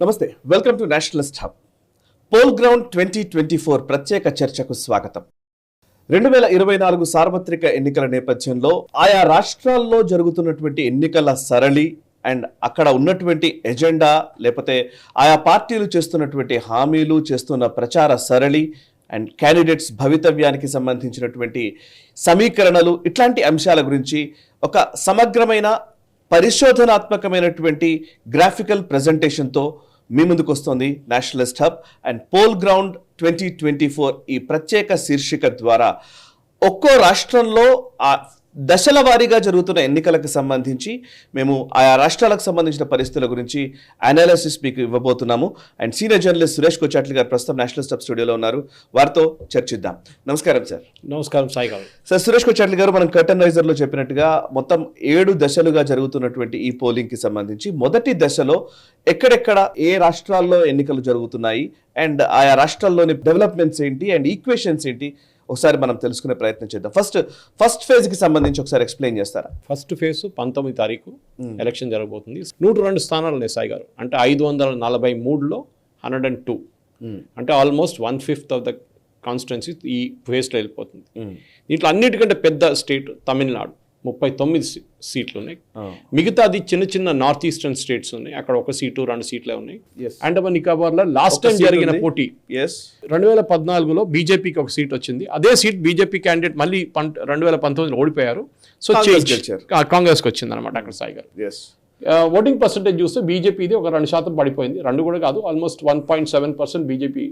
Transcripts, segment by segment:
నమస్తే, welcome to Nationalist Hub. Poll ground 2024 ప్రత్యేక చర్చకు స్వాగతం. 2024 సార్వత్రిక ఎన్నికల నేపథ్యంలో ఆయా రాష్ట్రాల్లో జరుగుతున్నటువంటి ఎన్నికల సరళి అండ్ అక్కడ ఉన్నటువంటి ఎజెండా, లేకపోతే ఆయా పార్టీలు చేస్తున్నటువంటి హామీలు, చేస్తున్న ప్రచార సరళి అండ్ క్యాండిడేట్స్ భవితవ్యానికి సంబంధించినటువంటి సమీకరణలు, ఇట్లాంటి అంశాల గురించి ఒక సమగ్రమైన పరిశోధనాత్మకమైనటువంటి గ్రాఫికల్ ప్రెజెంటేషన్తో మీ ముందుకు వస్తుంది Nationalist Hub. And poll ground 2024 ఈ ప్రత్యేక శీర్షిక ద్వారా ఒక్కో రాష్ట్రంలో ఆ దశల వారీగా జరుగుతున్న ఎన్నికలకు సంబంధించి మేము ఆయా రాష్ట్రాలకు సంబంధించిన పరిస్థితుల గురించి అనాలిసిస్ మీకు ఇవ్వబోతున్నాము. అండ్ సీనియర్ జర్నలిస్ట్ సురేష్ కొచాట్లి గారు ప్రస్తుతం నేషనలిస్ట్ హబ్ స్టూడియోలో ఉన్నారు. వారితో చర్చిద్దాం. నమస్కారం సార్. నమస్కారం సాయి గారు. సార్, సురేష్ కొచాట్లి గారు, మనం కర్టన్ రైజర్లో చెప్పినట్టుగా మొత్తం 7 దశలుగా జరుగుతున్నటువంటి ఈ పోలింగ్కి సంబంధించి మొదటి దశలో ఎక్కడెక్కడ ఏ రాష్ట్రాల్లో ఎన్నికలు జరుగుతున్నాయి అండ్ ఆయా రాష్ట్రాల్లోని డెవలప్మెంట్స్ ఏంటి అండ్ ఈక్వేషన్స్ ఏంటి ఒకసారి మనం తెలుసుకునే ప్రయత్నం చేద్దాం. ఫస్ట్ ఫేజ్ కి సంబంధించి ఒకసారి ఎక్స్ప్లెయిన్ చేస్తారా? ఫస్ట్ ఫేజ్ 19 తారీఖు ఎలక్షన్ జరగబోతుంది. 102 స్థానాలు ఉన్నాయి సాయి గారు. అంటే 543లో 102, అంటే ఆల్మోస్ట్ 1/5 ఆఫ్ ద కాన్స్టిట్యున్సీ ఈ ఫేజ్లో వెళ్ళిపోతుంది. దీంట్లో అన్నిటికంటే పెద్ద స్టేట్ తమిళనాడు, 39 సీట్లు ఉన్నాయి. మిగతాది చిన్న చిన్న నార్త్ ఈస్టర్న్ స్టేట్స్ ఉన్నాయి, అక్కడ 1 సీటు 2 సీట్లే ఉన్నాయి. అండమాన్ నికోబార్లో లాస్ట్ టైం జరిగిన పోటీ 2014లో బీజేపీకి 1 సీట్ వచ్చింది. అదే సీట్ బీజేపీ క్యాండిడేట్ మళ్ళీ 2019లో ఓడిపోయారు. సో కాంగ్రెస్కి వచ్చింది అనమాట అక్కడ సాయి గారు. ఓటింగ్ పర్సెంటేజ్ చూస్తే బీజేపీది ఒక 2% పడిపోయింది. 2 కూడా కాదు, ఆల్మోస్ట్ 1.7% బీజేపీ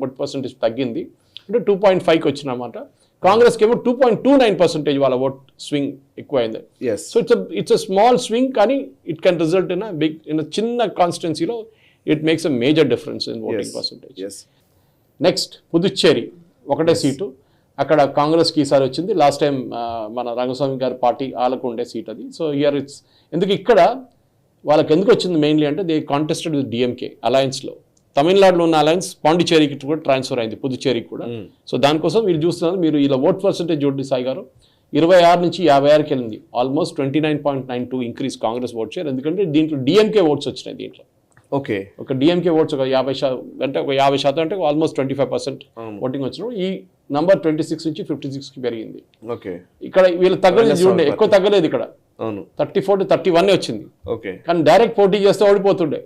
ఓట్ పర్సెంటేజ్ తగ్గింది. అంటే 2.5కి వచ్చినమాట. కాంగ్రెస్కి ఏమో 2.29% వాళ్ళ ఓట్ స్వింగ్ ఎక్కువైంది. So it's a small swing, కానీ ఇట్ కెన్ రిజల్ట్ ఇన్ చిన్న కాన్స్టిట్యున్సీలో it makes a major difference in voting percentage. Next Puducherry 1 seat, అక్కడ కాంగ్రెస్కి ఈసారి వచ్చింది. లాస్ట్ టైం మన రంగస్వామి గారి పార్టీ వాళ్ళకు ఉండే సీట్ అది. సో హియర్ ఇట్స్ ఎందుకు ఇక్కడ వాళ్ళకి ఎందుకు వచ్చింది మెయిన్లీ అంటే దే కాంటెస్టెడ్ విత్ డిఎంకే అలయన్స్లో. తమిళనాడులో ఉన్న అలయన్స్ పాండిచేరికి కూడా ట్రాన్స్ఫర్ అయింది, పుదుచ్చేరికి కూడా. సో దానికోసం వీళ్ళు చూస్తున్నారు. మీరు ఇలా ఓట్ పర్సెంటేజ్ చూడండి సాయి గారు, 26 నుంచి 56కి వెళ్ళింది. Almost 29.92 increase Congress vote share. ఎందుకంటే దీంట్లో డిఎంకే ఓట్స్ వచ్చినాయి. దీంట్లో ఒక డిఎంకే ఓట్స్ ఒక 50% అంటే ఒక 50% అంటే ఆల్మోస్ట్ 25% ఓటింగ్ వచ్చినప్పుడు ఈ నంబర్ 26 నుంచి 56కి పెరిగింది. ఇక్కడ వీళ్ళు తగ్గలేదు చూడండి, ఎక్కువ తగ్గలేదు. ఇక్కడ 34 to 31 వచ్చింది. కానీ డైరెక్ట్ పోటీ చేస్తే ఓడిపోతుండే.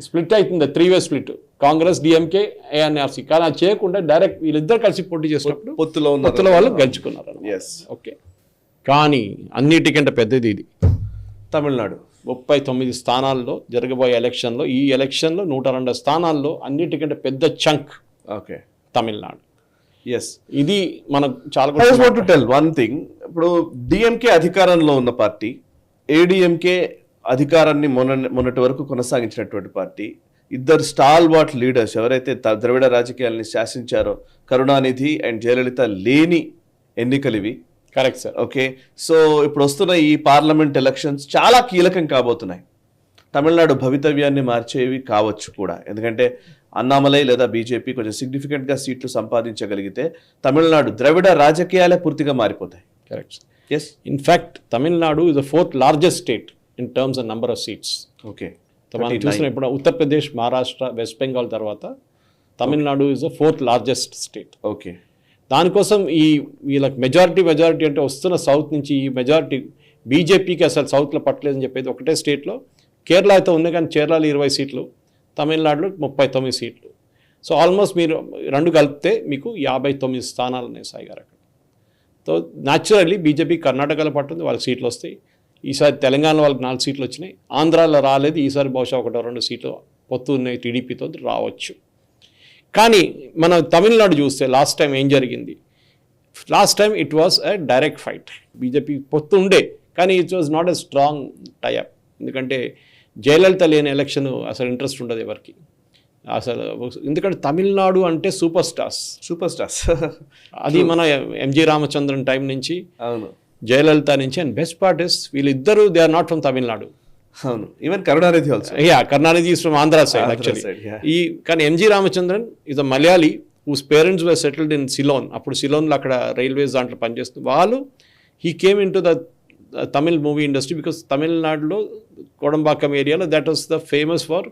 స్ప్లిట్ అవుతుంది, 3-way స్ప్లిట్, కాంగ్రెస్ డిఎంకే ఏఎన్ఆర్సీ. కానీ అది చేయకుండా డైరెక్ట్ వీళ్ళిద్దరు కలిసి పోటీ చేసినప్పుడు పొత్తుల వాళ్ళు గెలుచుకున్నారు. ఓకే, కానీ అన్నిటికంటే పెద్దది ఇది తమిళనాడు. 39 స్థానాల్లో జరగబోయే ఎలక్షన్లో, ఈ ఎలక్షన్లో 102 స్థానాల్లో అన్నిటికంటే పెద్ద చంక్ తమిళనాడు. ఇది మనకు చాలా వన్ థింగ్. ఇప్పుడు డిఎంకే అధికారంలో ఉన్న పార్టీ, ఏడిఎంకే అధికారాన్ని మొన్నటి వరకు కొనసాగించినటువంటి పార్టీ, ఇద్దరు స్టాల్ వాట్ లీడర్స్ ఎవరైతే ద్రవిడ రాజకీయాలని శాసించారో, కరుణానిధి అండ్ జయలలిత లేని ఎన్నికలు ఇవి. Correct sir. ఓకే, సో ఇప్పుడు వస్తున్న ఈ పార్లమెంట్ ఎలక్షన్స్ చాలా కీలకం కాబోతున్నాయి. తమిళనాడు భవితవ్యాన్ని మార్చేవి కావచ్చు కూడా. ఎందుకంటే అన్నామలై లేదా బీజేపీ కొంచెం సిగ్నిఫికెంట్గా సీట్లు సంపాదించగలిగితే తమిళనాడు ద్రవిడ రాజకీయాలే పూర్తిగా మారిపోతాయి. Correct. In fact Tamil Nadu is the 4th largest state in terms of number of seats. మనం చూసిన ఇప్పుడు ఉత్తరప్రదేశ్, మహారాష్ట్ర, వెస్ట్ బెంగాల్ తర్వాత Tamil Nadu is the 4th largest state. దానికోసం ఈ వీళ్ళకి మెజారిటీ అంటే వస్తున్న సౌత్ నుంచి ఈ మెజారిటీ బీజేపీకి అసలు సౌత్లో పట్టలేదని చెప్పేది ఒకటే స్టేట్లో. కేరళ అయితే ఉంది, కానీ కేరళలో 20 సీట్లు, తమిళనాడులో 39 సీట్లు. సో ఆల్మోస్ట్ మీరు 2 కలిపితే మీకు 59 స్థానాలు ఉన్నాయి సాయి గారు అక్కడ. సో న్యాచురల్లీ బీజేపీ కర్ణాటకలో పట్టుంది, వాళ్ళకి సీట్లు వస్తాయి. ఈసారి తెలంగాణలో వాళ్ళకి 4 సీట్లు వచ్చినాయి, ఆంధ్రాలో రాలేదు. ఈసారి బహుశా 1-2 సీట్లు పొత్తు ఉన్నాయి టీడీపీతో, రావచ్చు. కానీ మనం తమిళనాడు చూస్తే లాస్ట్ టైం ఏం జరిగింది? Last time it was a direct fight. BJP పొత్తు ఉండే, కానీ it was not a strong tie up. ఎందుకంటే జయలలిత లేని ఎలక్షన్ అసలు ఇంట్రెస్ట్ ఉండదు ఎవరికి అసలు. ఎందుకంటే తమిళనాడు అంటే సూపర్ స్టార్స్ అది మన ఎంజి రామచంద్రన్ టైం నుంచి జయలలిత నుంచి. అండ్ బెస్ట్ పార్ట్ ఇస్ వీళ్ళిద్దరూ they are not from Tamil Nadu. Even Karunanidhi also. Karunanidhi is from Andhra side actually. కానీ MG Ramachandran is a Malayali whose parents were settled in Ceylon. అప్పుడు సిలోన్లో అక్కడ రైల్వేస్ దాంట్లో పనిచేస్తుంది వాళ్ళు. He came in to the Tamil movie industry because తమిళనాడులో కోడంబాకం ఏరియాలో that was the famous for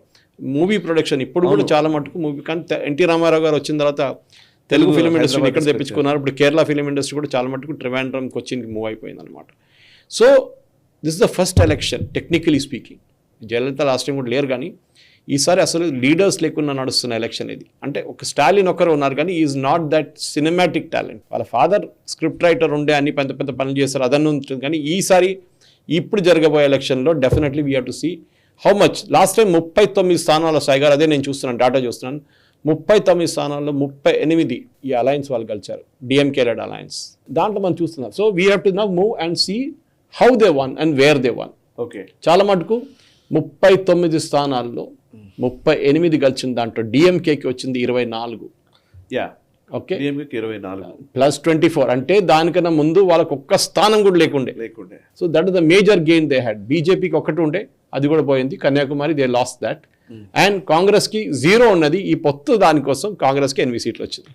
movie production ఇప్పుడు కూడా చాలా మటుకు మూవీ, కానీ ఎన్టీ రామారావు గారు వచ్చిన తర్వాత తెలుగు ఫిలిం ఇండస్ట్రీని ఇక్కడ తెప్పించుకున్నారు. ఇప్పుడు కేరళ ఫిలిం ఇండస్ట్రీ కూడా చాలా మటుకు ట్రివాండ్రం, కొచ్చిన్కి మూవ్ అయిపోయింది అనమాట. So this is the first election technically speaking. Jayalalithaa last time కూడా లేరు, కానీ ఈసారి అసలు లీడర్స్ లేకుండా నడుస్తున్న ఎలక్షన్ ఇది. అంటే ఒక స్టాలిన్ ఒకరు ఉన్నారు, కానీ is not that cinematic talent. వాళ్ళ ఫాదర్ స్క్రిప్ట్ రైటర్ ఉండే అన్ని పెద్ద పెద్ద పనులు చేస్తారు, అదన్నీ ఉంటుంది. కానీ ఈసారి ఇప్పుడు జరగబోయే ఎలక్షన్లో definitely we have to see how much. Last time 39 స్థానాల్లో సాయి గారు, అదే నేను చూస్తున్నాను, డేటా చూస్తున్నాను, 39 స్థానాల్లో 38 ఈ అలయన్స్ వాళ్ళు గెలిచారు, డిఎంకే లెడ్ అలయన్స్. దాంట్లో మనం చూస్తున్నాం. So we have to now move and see how they won and where they won. Okay, చాలా మటుకు 39 స్థానాల్లో 38 గెలిచిన దాంట్లో డిఎంకేకి వచ్చింది 24. ఓకే, డిఎంకేకి 24 ప్లస్ 24, అంటే దానికన్నా ముందు వాళ్ళకి ఒక్క స్థానం కూడా లేకుండే. So that is the major gain they had. బీజేపీకి ఒకటి ఉండే, అది కూడా పోయింది, Kanyakumari they last that. And కాంగ్రెస్కి 0 ఉన్నది. ఈ పొత్తు దానికోసం కాంగ్రెస్కి 8 సీట్లు వచ్చింది.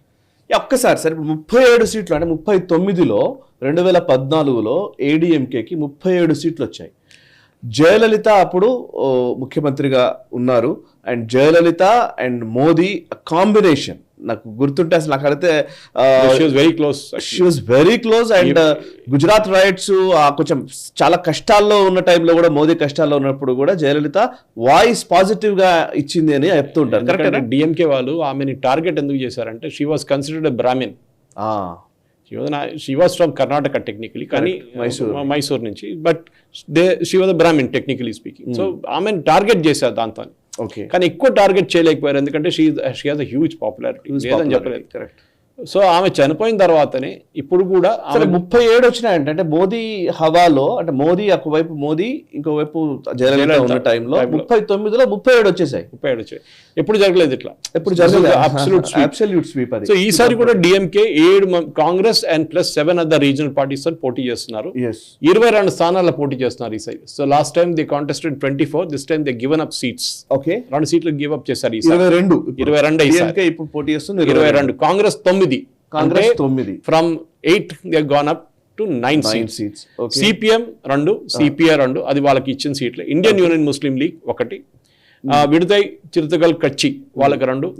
ఒక్కసారి సార్, ఇప్పుడు 37 సీట్లు అంటే 39లో 2014లో ఏడీఎంకేకి 37 సీట్లు వచ్చాయి. జయలలిత అప్పుడు ముఖ్యమంత్రిగా ఉన్నారు, and Jayalalithaa and Modi combination నాకు గుర్తుంటే అసలు నాకు అడిగితే she was very close. And Gujarat riots కొంచెం చాలా కష్టాల్లో ఉన్న టైంలో కూడా, మోదీ కష్టాల్లో ఉన్నప్పుడు కూడా జయలలిత వాయిస్ పాజిటివ్ గా ఇచ్చింది అని చెప్తుంటారు. కరెక్ట్. డిఎంకే వాళ్ళు ఆమెని టార్గెట్ ఎందుకు చేశారంటే she was considered a Brahmin. She was from Karnataka technically, కానీ మైసూర్ నుంచి, but she was a Brahmin technically speaking. So ఆమెను టార్గెట్ చేశారు దాంతో. కానీ ఎక్కువ టార్గెట్ చేయలేకపోయారు, ఎందుకంటే she has a huge popularity, లేదని చెప్పలేదు. కరెక్ట్. సో ఆమె చనిపోయిన తర్వాతనే ఇప్పుడు కూడా 37 వచ్చినాయంటే, అంటే మోదీ హవాలో, అంటే మోదీ ఒకవైపు మోదీ, ఇంకోవైపు జయలలిత ఉన్న టైంలో 39లో 37 వచ్చేసాయి. 37 వచ్చాయి. ఎప్పుడు జరగలేదు ఇట్లా, ఎప్పుడు జరగలేదు. అబ్సల్యూట్ స్వీప్ అది. సో ఈసారి కూడా DMK 7 Congress and plus 7 other regional parties పోటీ చేస్తున్నారు. 22 స్థానాల్లో పోటీ చేస్తున్నారు ఈసారి. So last time they contested 24, this time they given up seats. Okay, 2 సీట్లు గివ్ అప్ చేశారు. 22 ఇప్పుడు పోటీ చేస్తుంది. 22 Congress 9. From 8 they gone up to 9 seats. CPM 2, CPI 2, అది వాళ్ళకి ఇచ్చిన సీట్లే. ఇండియన్ యూనియన్ ముస్లిం లీగ్ 1, విడుదై చిరుతగల్ కచ్చి వాళ్ళకి 2,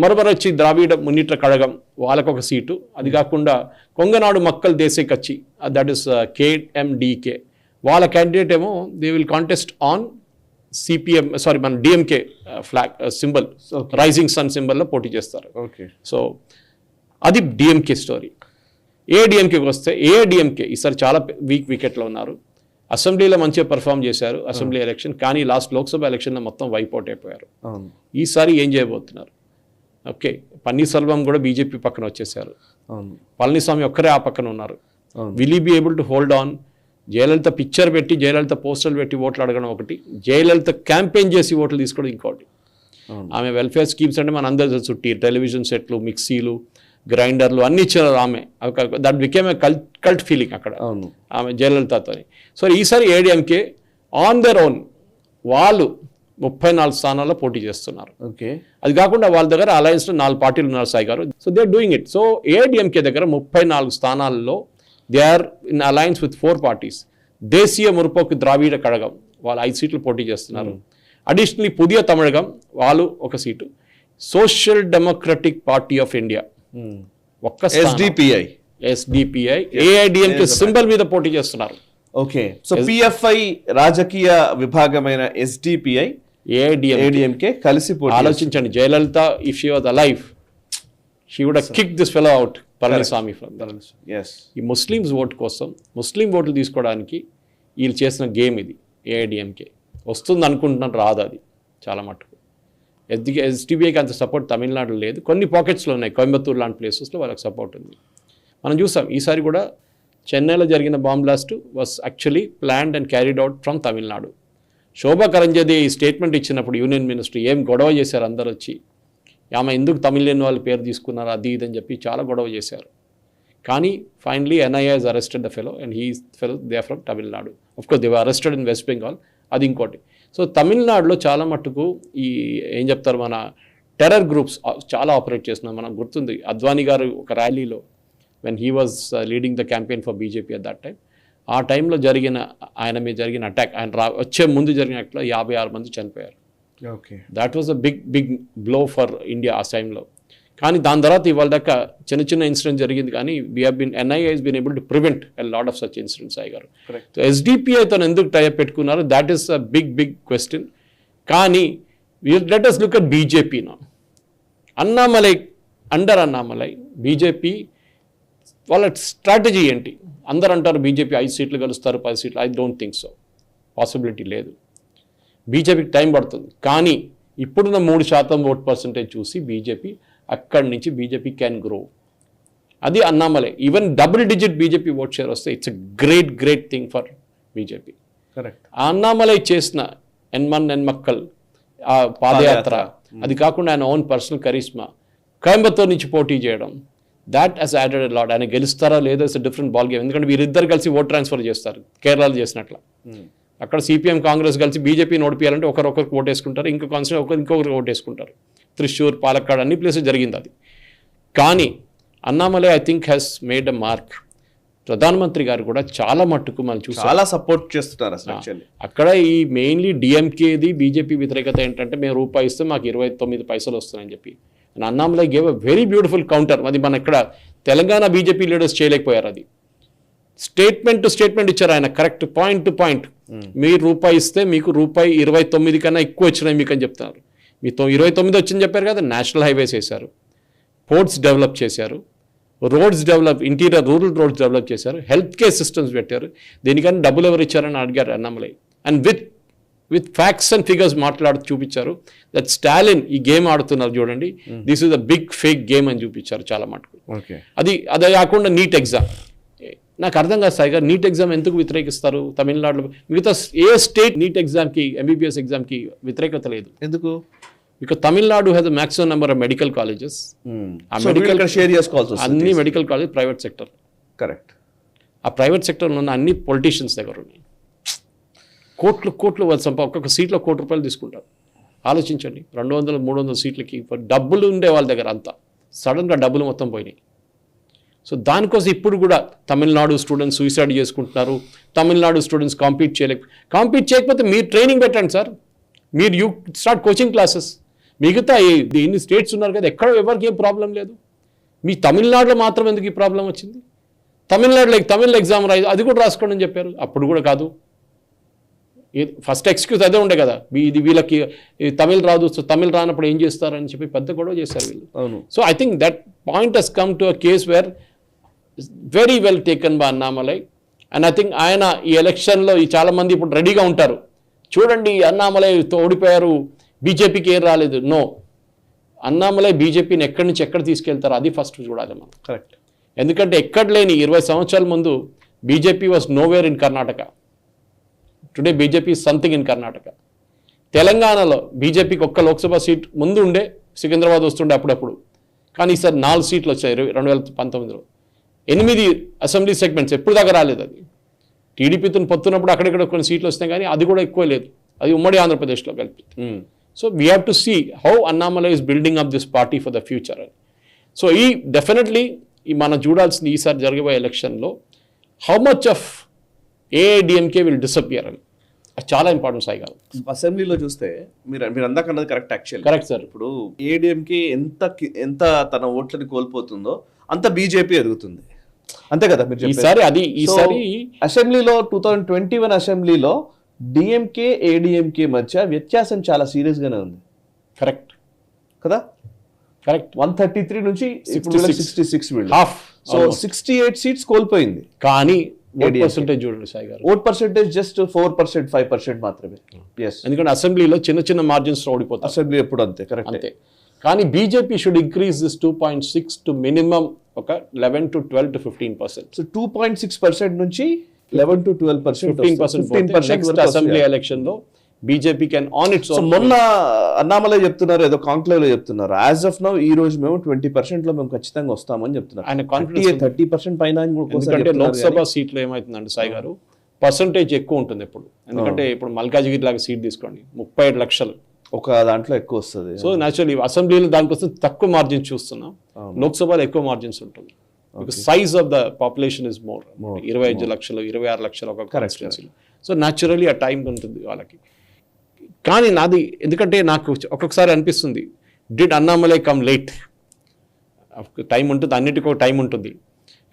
మరొకరొచ్చి ద్రావిడ మున్నిట్ర కழகம் వాళ్ళకు 1 సీటు. అది కాకుండా కొంగనాడు మక్కల్ దేశే కచ్చి, దట్ ఇస్ కేఎండికే, వాళ్ళ క్యాండిడేట్ ఏమో they will contest on CPM, sorry మన DMK flag symbol, rising sun సింబల్లో పోటీ చేస్తారు. సో అది డిఎంకే స్టోరీ. ఏఐడిఎంకేకి వస్తే, ఏఐడిఎంకే ఈసారి చాలా వీక్ వికెట్లో ఉన్నారు. అసెంబ్లీలో మంచిగా పర్ఫామ్ చేశారు అసెంబ్లీ ఎలక్షన్, కానీ లాస్ట్ లోక్సభ ఎలక్షన్లో మొత్తం వైపౌట్ అయిపోయారు. ఈసారి ఏం చేయబోతున్నారు? ఓకే, పన్నీర్సెల్వం కూడా బీజేపీ పక్కన వచ్చేసారు, పళనిస్వామి ఒక్కరే ఆ పక్కన ఉన్నారు. Will you be able to hold on? Jayalalithaa picture పెట్టి, జయలలిత పోస్టర్లు పెట్టి ఓట్లు అడగడం ఒకటి, జయలలిత క్యాంపెయిన్ చేసి ఓట్లు తీసుకోవడం ఇంకోటి. ఆమె వెల్ఫేర్ స్కీమ్స్ అంటే మన అందరూ తెలుసు, టెలివిజన్ సెట్లు, మిక్సీలు, గ్రైండర్లు అన్ని ఇచ్చారు ఆమె. That became a cult feeling అక్కడ ఆమె జయలలితతో. సో ఈసారి ఏడీఎంకే ఆన్ దర్ ఓన్ వాళ్ళు 34 స్థానాల్లో పోటీ చేస్తున్నారు. ఓకే, అది కాకుండా వాళ్ళ దగ్గర అలయన్స్లో 4 పార్టీలు ఉన్నారు సాయి గారు. So they are doing it. So AIDMK దగ్గర 34 స్థానాల్లో they are in alliance with 4 parties. Desiya Murpokku ద్రావిడ కழகம் వాళ్ళు 5 సీట్లు పోటీ చేస్తున్నారు. అడిషనలీ పుదియ తమిళగం వాళ్ళు 1 seat. Social democratic party of India SDPI AIADMK symbol మీద పోటీ చేస్తున్నారు. ఓకే, సో పిఎఫ్ఐ రాజకీయ విభాగమైన ఎస్డిపిఐ ఏఐడిఎంకే కలిసి ఆలోచించండి. Jayalalithaa if she was alive she would have kicked this fellow out, Palaniswami. ఈ ముస్లిమ్స్ ఓటు కోసం, ముస్లిం ఓట్లు తీసుకోవడానికి వీళ్ళు చేసిన గేమ్ ఇది. ఏఐడిఎంకే వస్తుంది అనుకుంటున్నాను, రాదు అది చాలా మటుకు. ఎస్డిపిఐకి అంత సపోర్ట్ తమిళనాడులో లేదు, కొన్ని పాకెట్స్లో ఉన్నాయి, కోయంబత్తూరు లాంటి ప్లేసెస్లో వాళ్ళకి సపోర్ట్ ఉంది. మనం చూసాం ఈసారి కూడా చెన్నైలో జరిగిన bomb blast was actually planned and carried out from Tamil Nadu. Shobha Karandlaje ఈ స్టేట్మెంట్ ఇచ్చినప్పుడు యూనియన్ మినిస్ట్రీ ఏం గొడవ చేశారు, అందరు వచ్చి ఆమె ఎందుకు తమిళన్ వాళ్ళ పేరు తీసుకున్నారు అది ఇది అని చెప్పి చాలా గొడవ చేశారు. కానీ finally NIA has arrested the fellow and he fellow they are from Tamil Nadu. Of course they were arrested in West Bengal, అది ఇంకోటి. సో తమిళనాడులో చాలా మట్టుకు ఈ ఏం చెప్తారు, మన టెర్రర్ గ్రూప్స్ చాలా ఆపరేట్ చేస్తున్నారు. మనకు గుర్తుంది అద్వానీ గారు ఒక ర్యాలీలో when he was leading the campaign for BJP at that time, ఆ టైంలో జరిగిన ఆయన మీద జరిగిన అటాక్, ఆయన వచ్చే ముందు జరిగిన అటాక్లో 56 మంది చనిపోయారు. Okay. That was a big blow for India ఆ టైంలో. కానీ దాని తర్వాత ఇవాళ దాకా చిన్న ఇన్సిడెంట్ జరిగింది, కానీ NIA has been able to prevent a lot of such incidents, Sai గారు. సో SDPI తో ఎందుకు టైప్ పెట్టుకున్నారు, that is a big question. కానీ let us look at BJP now. Annamalai, under Annamalai BJP వాళ్ళ స్ట్రాటజీ ఏంటి? అందరు అంటారు బీజేపీ 5 సీట్లు గెలుస్తారు, 10 సీట్లు. I don't think so, possibility లేదు. బీజేపీకి టైం పడుతుంది. కానీ ఇప్పుడున్న 3% ఓట్ పర్సంటేజ్ చూసి బీజేపీ అక్కడి నుంచి బీజేపీ క్యాన్ గ్రో. అది Annamalai. Even double digit BJP vote share వస్తే it's a great thing for BJP. Correct. Annamalai చేసిన ఎన్మక్కల్ ఆ పాదయాత్ర, అది కాకుండా ఆయన ఓన్ పర్సనల్ కరిష్మా, కోయంబత్తూరు నుంచి పోటీ చేయడం, that has added a lot. ఆయన గెలుస్తారా లేదో ఇట్స్ డిఫరెంట్ బాల్ గేమ్. ఎందుకంటే వీరిద్దరు కలిసి ఓట్ ట్రాన్స్ఫర్ చేస్తారు, కేరళలో చేసినట్ల. అక్కడ CPM కాంగ్రెస్ కలిసి బీజేపీని ఓడిపియాలంటే ఒకరికి ఓటేసుకుంటారు, ఇంకో కాన్స్టిట్యూషన్ ఇంకొకరికి ఓటేసుకుంటారు. త్రిశూర్, పాలక్కాడ్ అన్ని ప్లేసెస్ జరిగింది అది. కానీ Annamalai I think has made a mark. ప్రధానమంత్రి గారు కూడా చాలా మట్టుకు మనం చూసాం, చాలా సపోర్ట్ చేస్తున్నారు అసలు యాక్చువల్లీ. అక్కడ ఈ మెయిన్లీ డిఎంకేది బీజేపీ వ్యతిరేకత ఏంటంటే, మేము రూపాయి ఇస్తే మాకు 29 పైసలు వస్తున్నాయని చెప్పి. And Annamalai gave a very beautiful counter. అది మన ఇక్కడ తెలంగాణ బీజేపీ లీడర్స్ చేయలేకపోయారు. అది స్టేట్మెంట్ టు స్టేట్మెంట్ ఇచ్చారు ఆయన, కరెక్ట్ పాయింట్ టు పాయింట్. మీరు రూపాయి ఇస్తే మీకు రూపాయి 29 కన్నా ఎక్కువ వచ్చినాయి మీకు అని చెప్తున్నారు. మీతో 29 వచ్చిందని చెప్పారు కదా. నేషనల్ హైవేస్ వేశారు, పోర్ట్స్ డెవలప్ చేశారు, roads develop, interior rural roads develop చేశారు, హెల్త్ కేర్ సిస్టమ్స్ పెట్టారు. దీనికన్నా డబ్బులు ఎవరు ఇచ్చారని అడిగారు Annamalai. And with facts and figures మాట్లాడుతూ చూపించారు దట్ స్టాలిన్ ఈ గేమ్ ఆడుతున్నారు చూడండి, this is a big fake game అని చూపించారు చాలా మటుకు. అదే కాకుండా నీట్ ఎగ్జామ్, నాకు అర్థం కాదు సాయి గారు, నీట్ ఎగ్జామ్ ఎందుకు వ్యతిరేకిస్తారు తమిళనాడులో? మిగతా ఏ స్టేట్ నీట్ ఎగ్జామ్కి, MBBS ఎగ్జామ్కి వ్యతిరేకత లేదు ఎందుకు? Because Tamil Nadu has a maximum number of medical colleges. ఆ మెడికల్ షేర్ చేసుకోవాల్సి అన్ని medical college private sector. Correct. ఆ ప్రైవేట్ సెక్టర్లో ఉన్న అన్ని పొలిటీషియన్స్ దగ్గర ఉన్నాయి. కోట్లు ఒక్కొక్క సీట్లో ₹1 తీసుకుంటారు. ఆలోచించండి, 200-300 సీట్లకి డబ్బులు ఉండే వాళ్ళ దగ్గర అంతా సడన్గా డబ్బులు మొత్తం పోయినాయి. సో దానికోసం ఇప్పుడు కూడా తమిళనాడు స్టూడెంట్స్ సూసైడ్ చేసుకుంటున్నారు. తమిళనాడు స్టూడెంట్స్ కాంపీట్ చేయకపోతే మీరు ట్రైనింగ్ పెట్టండి సార్, మీరు యూ స్టార్ట్ కోచింగ్ క్లాసెస్. మిగతా ఇన్ని స్టేట్స్ ఉన్నారు కదా, ఎక్కడ ఎవరికి ఏం ప్రాబ్లం లేదు. మీ తమిళనాడులో మాత్రం ఎందుకు ఈ ప్రాబ్లం వచ్చింది? తమిళనాడులో తమిళ ఎగ్జామ్ అది కూడా రాసుకోండి అని చెప్పారు, అప్పుడు కూడా కాదు. ఫస్ట్ ఎక్స్క్యూజ్ అదే ఉండే కదా, ఇది వీళ్ళకి తమిళ్ రాదు, సో తమిళ్ రానప్పుడు ఏం చేస్తారని చెప్పి పెద్ద గొడవ చేశారు వీళ్ళు. So I think that point has come to a case where very well taken by Annamalai. And I think ఆయన ఈ ఎలక్షన్లో చాలా మంది ఇప్పుడు రెడీగా ఉంటారు, చూడండి అన్నామలైతో ఓడిపోయారు, బీజేపీకి ఏం రాలేదు. నో, అన్నామలై బీజేపీని ఎక్కడి నుంచి ఎక్కడ తీసుకెళ్తారో అది ఫస్ట్ చూడాలి మనం. కరెక్ట్. ఎందుకంటే ఎక్కడ లేని 20 సంవత్సరాల ముందు BJP was nowhere in Karnataka. Today BJP is something in Karnataka. తెలంగాణలో బీజేపీకి ఒక్క లోక్సభ సీట్ ముందు ఉండే, సికింద్రాబాద్ వస్తుండే అప్పుడప్పుడు. కానీ ఈసారి 4 సీట్లు వచ్చాయి 2019లో. 8 అసెంబ్లీ సెగ్మెంట్స్ ఎప్పుడు దాకా రాలేదు. అది టీడీపీతో పొత్తున్నప్పుడు అక్కడిక్కడ కొన్ని సీట్లు వస్తాయి, కానీ అది కూడా ఎక్కువ లేదు. అది ఉమ్మడి ఆంధ్రప్రదేశ్లో కలిపి. So we have to see how Annamalai is building up this party for the future. So definitely మనం చూడాల్సింది ఈసారి జరగబోయే ఎలక్షన్లో how much of AIDMK will disappear అని. అది చాలా ఇంపార్టెంట్ సాయి గారు. అసెంబ్లీలో చూస్తే మీరు అందకన్నది కరెక్ట్ యాక్చువల్. Correct sir. ఇప్పుడు AIDMK ఎంత తన ఓట్లని కోల్పోతుందో అంత బీజేపీ ఎదుగుతుంది, అంతే కదా మీరు ఈసారి అసెంబ్లీలో 2021 అసెంబ్లీలో DMK AIDMK మధ్య వ్యత్యాసం చాలా సీరియస్ గానే ఉంది. కరెక్ట్ కదా. కరెక్ట్. 133 నుంచి 66 హాఫ్. సో 68 సీట్స్ కోల్పోయింది. కానీ ఓట్ పర్సెంటేజ్ చూడండి సాయి గారు, ఓట్ పర్సెంటేజ్ జస్ట్ 4%, 5% మాత్రమే. ఎందుకంటే అసెంబ్లీలో చిన్న మార్జిన్స్ ఓడిపోతారు. అసెంబ్లీ ఎప్పుడు అంతే. కరెక్ట్. అంతే. కానీ BJP should increase this 2.6 to minimum ఒక 11 to 12 to 15%. సో 2.6% నుంచి 11 to 12%, 15% అసెంబ్లీ ఎలక్షన్ లో BJP can on its own. మొన్న అన్నామలై చెప్తున్నారు, ఏదో కాంక్లేవ్ లో చెప్తున్నారు, యాజ్ ఆఫ్ నౌ ఈ రోజు మేము 20% లో మేము ఖచ్చితంగా వస్తామని చెప్తున్నారు. ఆయన కాన్ఫిడెన్స్ 30% పైన. ఎందుకంటే లోక్సభ సీట్లు ఏమవుతుందండి సాయి గారు, పర్సంటేజ్ ఎక్కువ ఉంటుంది ఎప్పుడు. ఎందుకంటే ఇప్పుడు మల్కాజిగిరి లాగా సీట్ తీసుకోండి, 37 లక్షలు ఒక దాంట్లో ఎక్కువ వస్తుంది. సో న్యాచురల్లీ అసెంబ్లీలో దానికోసం తక్కువ మార్జిన్స్ చూస్తున్నాం, లోక్సభలో ఎక్కువ మార్జిన్స్ ఉంటుంది. Size of the population is more. 25 లక్షలు 26 లక్షలు ఒక కాన్స్టిట్యున్సీలో. సో న్యాచురల్లీ ఆ టైం ఉంటుంది వాళ్ళకి. కానీ నాది ఎందుకంటే నాకు ఒక్కొక్కసారి అనిపిస్తుంది, did Annamalai come late? Time ఉంటుంది, అన్నిటికీ ఒక టైం ఉంటుంది.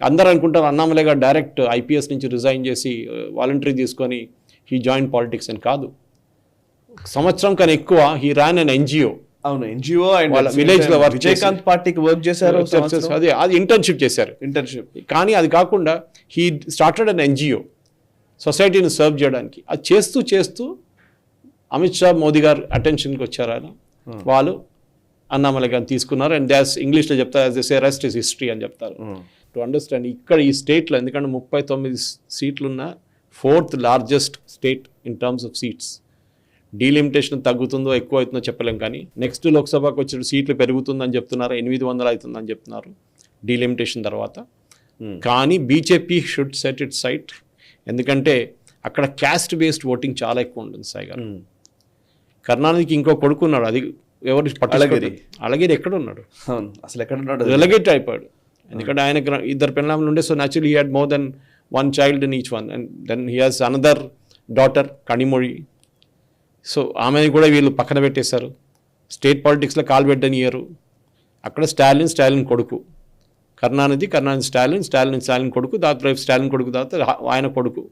అందరూ అనుకుంటారు అన్నామలై గారు డైరెక్ట్ ఐపీఎస్ నుంచి రిజైన్ చేసి వాలంటరీ తీసుకొని హీ జాయిన్ పాలిటిక్స్ అని. కాదు, సంవత్సరం కన్నా ఎక్కువ హీ రాన్ అన్ ఎన్జిఓ. అవును, ఎన్జిఓ వాళ్ళ విలేజ్ లో వర్క్ విజయకాంత్ పార్టీకి వర్క్ చేశారు. అదే అది ఇంటర్న్షిప్ చేశారు. కానీ అది కాకుండా హీ స్టార్టెడ్ అన్ ఎన్జిఓ సొసైటీని సర్వ్ చేయడానికి. అది చేస్తూ చేస్తూ అమిత్ షా మోదీ గారు అటెన్షన్కి వచ్చారు. ఆయన వాళ్ళు అన్నామలై గారిని తీసుకున్నారు. అండ్ దాస్ ఇంగ్లీష్లో చెప్తారు, as they say rest is history అని చెప్తారు. టు అండర్స్టాండ్ ఇక్కడ ఈ స్టేట్లో, ఎందుకంటే 39 సీట్లున్న 4th largest state in terms of seats. Delimitation తగ్గుతుందో ఎక్కువ అవుతుందో చెప్పలేం, కానీ నెక్స్ట్ లోక్సభకు వచ్చిన సీట్లు పెరుగుతుందని చెప్తున్నారు, 800 అవుతుందని చెప్తున్నారు డీలిమిటేషన్ తర్వాత. కానీ BJP should set it site, ఎందుకంటే అక్కడ క్యాస్ట్ బేస్డ్ ఓటింగ్ చాలా ఎక్కువ ఉంటుంది. సాయి గారు కరుణానిధికి ఇంకో కొడుకున్నాడు, అది ఎవరు పట్టాలగిరి. అలగిరి ఎక్కడ ఉన్నాడు? అసలు ఎక్కడ ఉన్నాడు? రిలగేట్ అయిపోయాడు. ఎందుకంటే ఆయన 2 పెళ్ళాములు ఉండే, so naturally he had more then 1 child in each one. And then he has another daughter Kanimozhi. So ఆమెని కూడా వీళ్ళు పక్కన పెట్టేశారు. స్టేట్ పాలిటిక్స్లో కాలు పెట్టనియరు. అక్కడ స్టాలిన్ కొడుకు, కరుణానిధి స్టాలిన్ కొడుకు, దాని స్టాలిన్ కొడుకు తర్వాత ఆయన కొడుకు,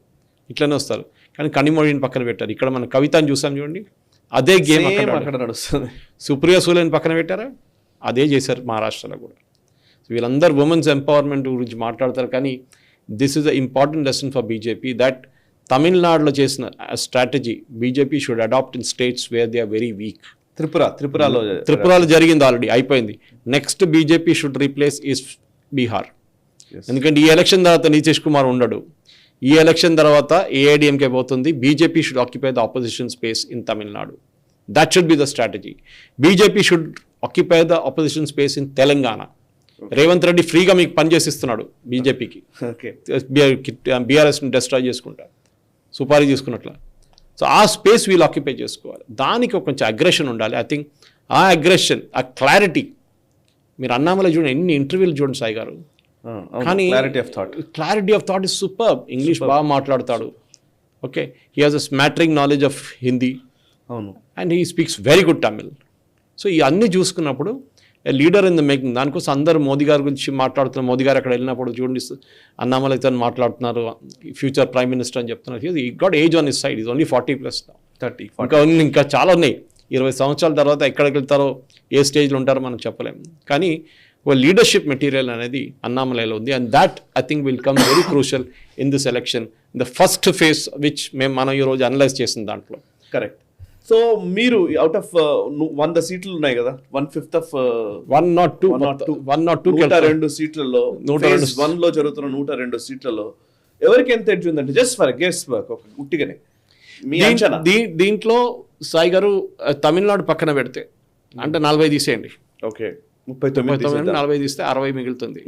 ఇట్లనే వస్తారు. కానీ కనిమొഴിని పక్కన పెట్టారు. ఇక్కడ మన కవితని చూసాం చూడండి, అదే గేమ్ అక్కడ నడుస్తుంది. సుప్రియ సూలేని పక్కన పెట్టారా, అదే చేశారు మహారాష్ట్రలో కూడా. సో వీళ్ళందరూ ఉమెన్స్ ఎంపవర్మెంట్ గురించి మాట్లాడతారు. కానీ this is the important lesson for BJP, that తమిళనాడులో చేసిన strategy BJP should adopt in states where they are very weak. త్రిపురలో జరిగింది, ఆల్రెడీ అయిపోయింది. Next BJP should replace is Bihar. ఎందుకంటే ఈ ఎలక్షన్ తర్వాత నితీష్ కుమార్ ఉండడు. ఈ ఎలక్షన్ తర్వాత ఏఐడిఎంకే పోతుంది. BJP should occupy the opposition space in Tamil Nadu. That should be the strategy. BJP should occupy the opposition space in Telangana. Revanth Reddy ఫ్రీగా మీకు పనిచేసిస్తున్నాడు బీజేపీకి, బీఆర్ఎస్ని డిస్ట్రాయ్ చేసుకుంటా, సుపారీ తీసుకున్నట్ల. సో ఆ స్పేస్ వీళ్ళు ఆక్యుపై చేసుకోవాలి. దానికి కొంచెం అగ్రెషన్ ఉండాలి. ఐ థింక్ ఆ అగ్రెషన్, ఆ క్లారిటీ, మీరు అన్నామలై చూడండి, ఎన్ని ఇంటర్వ్యూలు చూడండి సాయి గారు, కానీ clarity of thought is super. English బాగా మాట్లాడతాడు. Okay, he has a smattering knowledge of Hindi. అవును, and he speaks very good Tamil. So ఈ అన్ని చూసుకున్నప్పుడు లీడర్ ఇన్ ద మేకింగ్. దానికోసం అందరూ మోదీ గారి గురించి మాట్లాడుతున్నారు. మోదీ గారు అక్కడ వెళ్ళినప్పుడు చూడండి, అన్నామలైతో మాట్లాడుతున్నారు, ఫ్యూచర్ ప్రైమ్ మినిస్టర్ అని చెప్తున్నారు. ఈ got age on his side, is only 40+, 30. ఇంకా చాలా ఉన్నాయి. 20 సంవత్సరాల తర్వాత ఎక్కడికి వెళ్తారో, ఏ స్టేజ్లో ఉంటారో మనం చెప్పలేము. కానీ ఓ లీడర్షిప్ మెటీరియల్ అనేది అన్నామలైలో ఉంది. And that I think will come very crucial in this election, the first phase which మనం ఈరోజు అనలైజ్ చేసిన దాంట్లో. కరెక్ట్. సో మీరు అవుట్ ఆఫ్ 100 సీట్లు ఉన్నాయి కదా, 1/5 ఆఫ్ 102 సీట్లలో, ఫేజ్ 1 లో జరుగుతున్న 102 సీట్లలో ఎవరికి ఎంత ఎడ్జ్ ఉందంటే, జస్ట్ ఫర్ గెస్ వర్క్, ఒక గుట్టిగానే మీ అంచనా. దీంట్లో సాయి గారు తమిళనాడు పక్కన పెడితే, అంటే 40 తీసేయండి. ఓకే, 39 40 తీస్తే 60 మిగులుతుంది.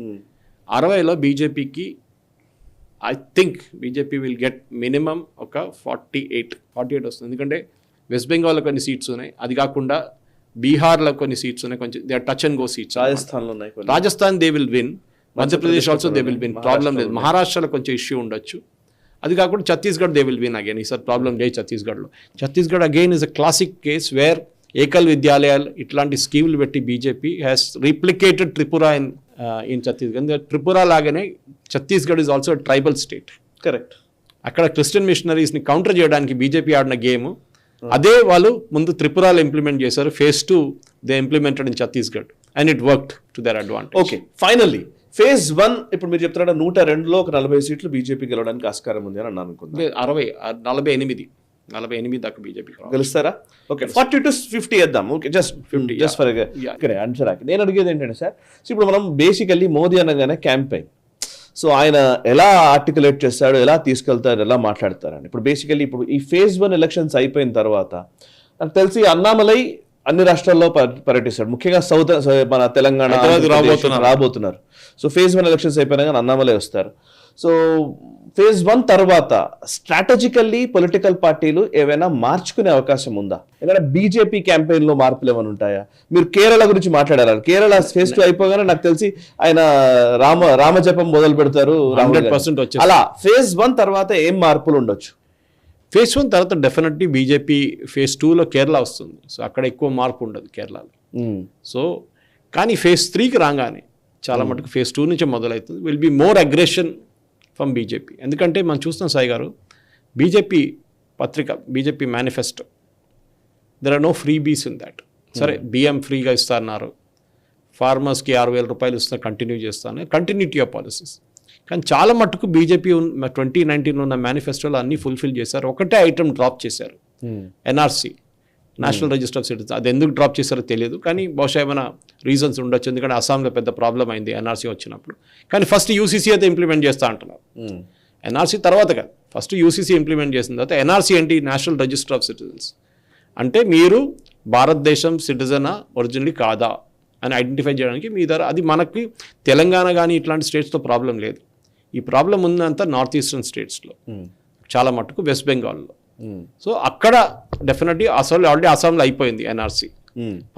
60లో బీజేపీకి I think BJP will get minimum ఒక 48 వస్తుంది. ఎందుకంటే వెస్ట్ బెంగాల్లో కొన్ని సీట్స్ ఉన్నాయి, అది కాకుండా బీహార్లో కొన్ని సీట్స్ ఉన్నాయి, కొంచెం they are touch and go seats. Rajasthan they will win, Madhya Pradesh also they will win, problem లేదు. మహారాష్ట్రలో కొంచెం ఇష్యూ ఉండొచ్చు. అది కాకుండా Chhattisgarh they will win again. ఈసారి ప్రాబ్లం లేదు ఛత్తీస్గఢ్లో. Chhattisgarh again is a classic case where Ekal విద్యాలయాలు ఇట్లాంటి స్కీములు పెట్టి BJP has replicated Tripura in Chhattisgarh. Tripura లాగానే Chhattisgarh is also tribal state. Correct. అక్కడ క్రిస్టియన్ మిషనరీస్ని కౌంటర్ చేయడానికి బీజేపీ ఆడిన గేమ్ అదే వాళ్ళు ముందు త్రిపురలో ఇంప్లిమెంట్ చేశారు. Phase 2 they implemented in Chhattisgarh and it worked to their advantage. Okay, finally phase 1 ఇప్పుడు మీరు చెప్తున్నారా 102లో ఒక 40 సీట్లు బీజేపీ గెలవడానికి ఆస్కారం ఉంది అని అన్నాను అనుకుంటున్నాను. 48 దాకా బీజేపీ గెలుస్తారా? ఓకే, 40 to 50 వేద్దాం. Okay, just 50 just for answer. నేను అడిగేది ఏంటంటే సార్, ఇప్పుడు మనం బేసికల్లీ మోదీ అనగానే క్యాంపెయిన్, సో ఆయన ఎలా ఆర్టికులేట్ చేస్తాడు, ఎలా తీసుకెళ్తారు, ఎలా మాట్లాడతారని. ఇప్పుడు బేసికల్లీ ఇప్పుడు ఈ ఫేజ్ 1 ఎలక్షన్స్ అయిపోయిన తర్వాత నాకు తెలిసి అన్నామలై అన్ని రాష్ట్రాల్లో పర్యటిస్తాడు, ముఖ్యంగా మన తెలంగాణ రాబోతున్నారు. సో ఫేజ్ 1 ఎలక్షన్స్ అయిపోయినా కానీ అన్నామలై వస్తారు. సో ఫేజ్ 1 తర్వాత స్ట్రాటజికల్లీ పొలిటికల్ పార్టీలు ఏవైనా మార్చుకునే అవకాశం ఉందా? ఎందుకంటే బీజేపీ క్యాంపెయిన్ లో మార్పులు ఏమైనా ఉంటాయా? మీరు కేరళ గురించి మాట్లాడారు. కేరళ ఫేజ్ 2 అయిపోగానే నాకు తెలిసి ఆయన రామజపం మొదలు పెడతారు. 100% అలా ఫేజ్ 1 తర్వాత ఏం మార్పులు ఉండొచ్చు? ఫేజ్ 1 తర్వాత డెఫినెట్లీ బీజేపీ ఫేజ్ 2లో కేరళ వస్తుంది. సో అక్కడ ఎక్కువ మార్పు ఉండదు కేరళలో. సో కానీ ఫేజ్ 3కి రాగానే చాలా మటుకు ఫేజ్ 2 నుంచే మొదలవుతుంది. Will be more aggression from BJP. ఎందుకంటే మనం చూస్తున్నాం సాయి గారు, బీజేపీ పత్రిక, BJP manifesto, there are no freebies in that. సరే బియ్యం ఫ్రీగా ఇస్తున్నారు, ఫార్మర్స్కి 6,000 రూపాయలు ఇస్తున్నా, కంటిన్యూ చేస్తాను, కంటిన్యూటీ ఆఫ్ పాలసీస్. కానీ చాలా మట్టుకు బీజేపీ 2019 ఉన్న మేనిఫెస్టోలో అన్నీ ఫుల్ఫిల్ చేశారు. ఒకటే ఐటమ్ డ్రాప్ చేశారు, NRC, national register of citizens. అది ఎందుకు డ్రాప్ చేశారో తెలియదు, కానీ బహుశా ఏమైనా రీజన్స్ ఉండొచ్చు. ఎందుకంటే అస్సాంలో పెద్ద ప్రాబ్లం అయింది ఎన్ఆర్సీ వచ్చినప్పుడు. కానీ ఫస్ట్ యూసీసీ అయితే ఇంప్లిమెంట్ చేస్తా అంటున్నారు. ఎన్ఆర్సీ తర్వాత కాదు, ఫస్ట్ యూసీసీ ఇంప్లిమెంట్ చేసిన తర్వాత ఎన్ఆర్సీ ఏంటి, నేషనల్ రిజిస్టర్ ఆఫ్ సిటిజన్స్. అంటే మీరు భారతదేశం సిటిజనా ఒరిజినల్లీ కాదా అని ఐడెంటిఫై చేయడానికి మీ ద్వారా, అది మనకి తెలంగాణ కానీ ఇట్లాంటి స్టేట్స్లో ప్రాబ్లం లేదు. ఈ ప్రాబ్లం ఉందంతా నార్త్ ఈస్టర్న్ స్టేట్స్లో, చాలా మటుకు వెస్ట్ బెంగాల్లో. సో అక్కడ డెఫినెట్లీ అసలు ఆల్రెడీ అస్సాంలో అయిపోయింది ఎన్ఆర్సీ.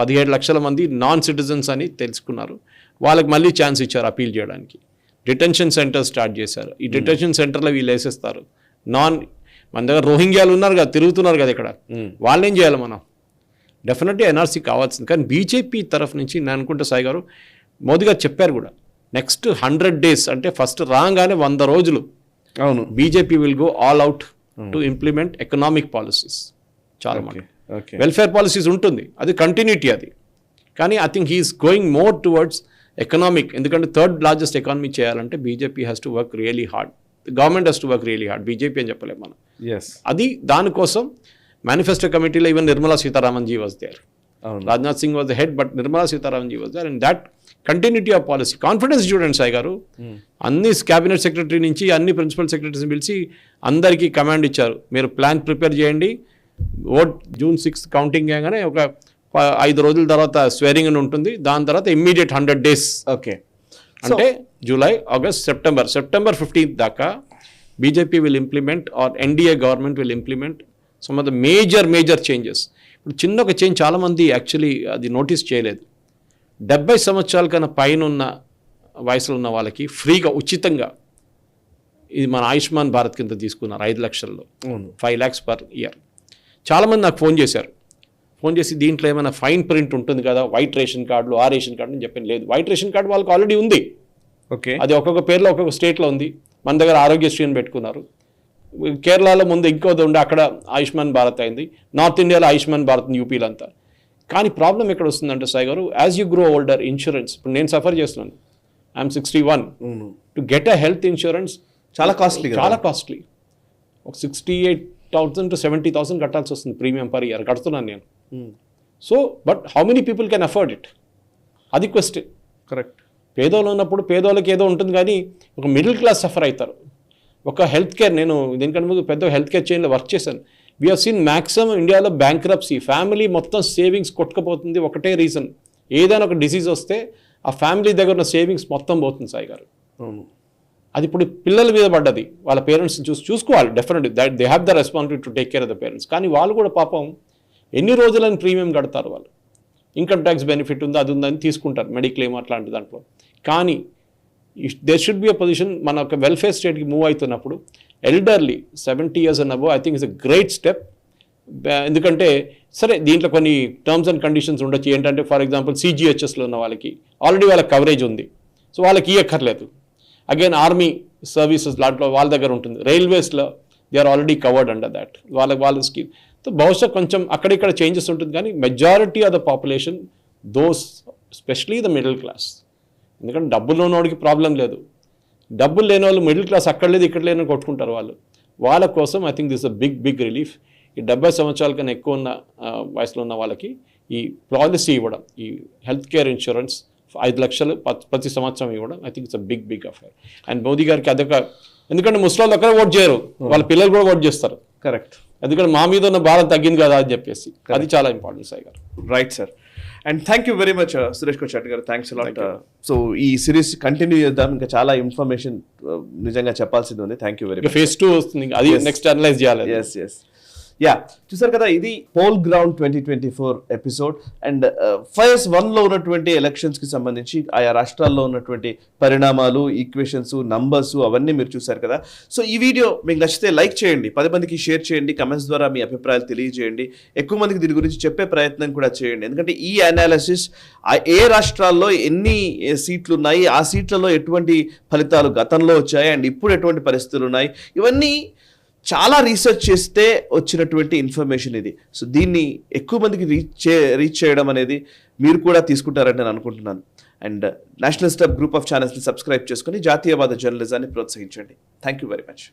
17 లక్షల మంది నాన్ సిటిజన్స్ అని తెలుసుకున్నారు. వాళ్ళకి మళ్ళీ ఛాన్స్ ఇచ్చారు అపీల్ చేయడానికి. డిటెన్షన్ సెంటర్ స్టార్ట్ చేశారు. ఈ డిటెన్షన్ సెంటర్లో వీళ్ళు వేసేస్తారు. మన దగ్గర రోహింగ్యాలు ఉన్నారు కదా, తిరుగుతున్నారు కదా ఇక్కడ, వాళ్ళు ఏం చేయాలి మనం? డెఫినెట్లీ ఎన్ఆర్సీ కావాల్సింది. కానీ బీజేపీ తరఫు నుంచి నేను అనుకుంటే సాయి గారు, మోదీ గారు చెప్పారు కూడా, నెక్స్ట్ 100 days అంటే ఫస్ట్ రాగానే 100 రోజులు అవును BJP will go all out to implement economic policies. చాలా మంది వెల్ఫేర్ పాలసీస్ ఉంటుంది, అది కంటిన్యూటీ అది. కానీ I think he's going more towards economic. ఎందుకంటే 3rd లార్జెస్ట్ ఎకానమీ చేయాలంటే BJP has to work really hard, government has to work really hard. BJP అని చెప్పలేము మనం. అది దానికోసం మేనిఫెస్టో కమిటీలో even Nirmala Sitharaman ji was there. Rajnath Singh was the head, but Nirmala Sitharaman ji was there. And that continuity of policy, confidence చూడండి సాయి గారు. అన్ని క్యాబినెట్ సెక్రటరీ నుంచి అన్ని ప్రిన్సిపల్ సెక్రటరీస్ని పిలిచి అందరికీ కమాండ్ ఇచ్చారు, మీరు ప్లాన్ ప్రిపేర్ చేయండి. June 6 కౌంటింగ్ చేయగానే ఒక 5 రోజుల తర్వాత స్వేరింగ్ అని ఉంటుంది. దాని తర్వాత ఇమ్మీడియట్ 100 days. ఓకే, అంటే జూలై, ఆగస్ట్, సెప్టెంబర్ 15th దాకా BJP will implement, or NDA government will implement some of the major changes. ఇప్పుడు చిన్న ఒక చేంజ్ చాలామంది యాక్చువల్లీ అది నోటీస్ చేయలేదు. 70 సంవత్సరాల కన్నా పైన ఉన్న వయసులో ఉన్న వాళ్ళకి ఫ్రీగా ఉచితంగా, ఇది మన ఆయుష్మాన్ భారత్ కింద తీసుకున్నారు 5 లక్షల్లో, 5 lakhs per year. చాలామంది నాకు ఫోన్ చేసి దీంట్లో ఏమైనా ఫైన్ ప్రింట్ ఉంటుంది కదా, వైట్ రేషన్ కార్డులు, ఆ రేషన్ కార్డు అని చెప్పాను. లేదు, వైట్ రేషన్ కార్డు వాళ్ళకి ఆల్రెడీ ఉంది. ఓకే, అది ఒక్కొక్క పేరులో ఒక్కొక్క స్టేట్లో ఉంది. మన దగ్గర ఆరోగ్యశ్రీ అని పెట్టుకున్నారు. కేరళలో ముందు ఇంకోది ఉండే, అక్కడ ఆయుష్మాన్ భారత్ అయింది. నార్త్ ఇండియాలో ఆయుష్మాన్ భారత్, యూపీలో అంతా. కానీ ప్రాబ్లం ఎక్కడ వస్తుందంటే సాయి గారు, as you grow older, insurance, ఇప్పుడు నేను సఫర్ చేస్తున్నాను, I'm 61, to get a health insurance చాలా కాస్ట్లీ. ఒక 68,000 to 70,000 కట్టాల్సి వస్తుంది ప్రీమియం పర్ ఇయర్. కడుతున్నాను నేను. So but how many people can afford it? అది క్వశ్చన్. కరెక్ట్. పేదోళ్ళు ఉన్నప్పుడు పేదోళ్ళకి ఏదో ఉంటుంది, కానీ ఒక మిడిల్ క్లాస్ సఫర్ అవుతారు. ఒక హెల్త్ కేర్, నేను దీనికంటే ముందు పెద్ద హెల్త్ కేర్ చైన్లో వర్క్ చేశాను. వీ హావ్ సీన్ మ్యాక్సిమం ఇండియాలో బ్యాంక్రప్సీ, ఫ్యామిలీ మొత్తం సేవింగ్స్ కొట్టుకుపోతుంది. ఒకటే రీజన్, ఏదైనా ఒక డిసీజ్ వస్తే ఆ ఫ్యామిలీ దగ్గర ఉన్న సేవింగ్స్ మొత్తం పోతుంది సాయి గారు. అది ఇప్పుడు పిల్లల మీద పడ్డది. వాళ్ళ పేరెంట్స్ చూసుకోవాలి. Definitely that they have the responsibility to take care of the parents. కానీ వాళ్ళు కూడా పాపం ఎన్ని రోజులని ప్రీమియం కడతారు. వాళ్ళు ఇన్కమ్ ట్యాక్స్ బెనిఫిట్ ఉంది, అది ఉందని తీసుకుంటారు, మెడిక్లెయిమ్ అట్లాంటి దాంట్లో. కానీ there should be a position, మన ఒక వెల్ఫేర్ స్టేట్కి మూవ్ అవుతున్నప్పుడు elderly 70 years and above, I think it's a great step. ఎందుకంటే సరే దీంట్లో కొన్ని టర్మ్స్ అండ్ కండిషన్స్ ఉండొచ్చు. ఏంటంటే ఫర్ ఎగ్జాంపుల్ CGHSలో ఉన్న వాళ్ళకి ఆల్రెడీ వాళ్ళకి కవరేజ్ ఉంది, సో వాళ్ళకి ఇవ్వక్కర్లేదు. అగైన్ ఆర్మీ సర్వీసెస్ దాంట్లో వాళ్ళ దగ్గర ఉంటుంది. రైల్వేస్లో they are already covered under that, వాళ్ళ స్కీమ్. సో బహుశా కొంచెం అక్కడిక్కడ చేంజెస్ ఉంటుంది, కానీ majority of the population, those specially the middle class, ఎందుకంటే డబ్బులు ఉన్నవాడికి ప్రాబ్లం లేదు, డబ్బులు లేని వాళ్ళు మిడిల్ క్లాస్ అక్కడ లేదు ఇక్కడ లేని కొట్టుకుంటారు వాళ్ళు. వాళ్ళ కోసం I think this a big relief. ఈ 70 సంవత్సరాల కన్నా ఎక్కువ ఉన్న వయసులో ఉన్న వాళ్ళకి ఈ పాలసీ ఇవ్వడం, ఈ హెల్త్ కేర్ ఇన్సూరెన్స్ 5 లక్షలు ప్రతి సంవత్సరం ఇవ్వడం, I think it's a big affair. And Modi గారికి అదొక, ఎందుకంటే ముస్లింలు ఒక్కరే ఓట్ చేయరు, వాళ్ళ పిల్లలు కూడా ఓట్ చేస్తారు. కరెక్ట్. ఎందుకంటే మా మీద ఉన్న భారం తగ్గింది కదా అని చెప్పేసి, అది చాలా ఇంపార్టెంట్ సాయి గారు. Right sir. And thank you very much Suresh Kochati గారు. Thanks a lot. సో ఈ సిరీస్ కంటిన్యూ చేద్దాం, ఇంకా చాలా ఇన్ఫర్మేషన్ నిజంగా చెప్పాల్సింది ఉంది. Thank you very much. Phase 2 వస్తుంది, అది నెక్స్ట్ అనలైజ్ చేయాలి. ఎస్ యా, చూసారు కదా, ఇది పోల్ గ్రౌండ్ 2024 ఎపిసోడ్. అండ్ ఫేజ్ 1లో ఉన్నటువంటి ఎలక్షన్స్ కి సంబంధించి ఆయా రాష్ట్రాల్లో ఉన్నటువంటి పరిణామాలు, ఈక్వేషన్స్, నంబర్స్ అవన్నీ మీరు చూసారు కదా. సో ఈ వీడియో మీకు నచ్చితే లైక్ చేయండి, 10 మందికి షేర్ చేయండి, కమెంట్స్ ద్వారా మీ అభిప్రాయాలు తెలియజేయండి, ఎక్కువ మందికి దీని గురించి చెప్పే ప్రయత్నం కూడా చేయండి. ఎందుకంటే ఈ అనాలిసిస్ ఏ రాష్ట్రాల్లో ఎన్ని సీట్లు ఉన్నాయి, ఆ సీట్లలో ఎటువంటి ఫలితాలు గతంలో వచ్చాయి అండ్ ఇప్పుడు ఎటువంటి పరిస్థితులు ఉన్నాయి, ఇవన్నీ చాలా రీసెర్చ్ చేస్తే వచ్చినటువంటి ఇన్ఫర్మేషన్ ఇది. సో దీన్ని ఎక్కువ మందికి రీచ్ చేయడం అనేది మీరు కూడా తీసుకుంటారని నేను అనుకుంటున్నాను. And national step group of ఛానల్స్ని సబ్స్క్రైబ్ చేసుకొని జాతీయవాద జర్నలిజాన్ని ప్రోత్సహించండి. Thank you very much.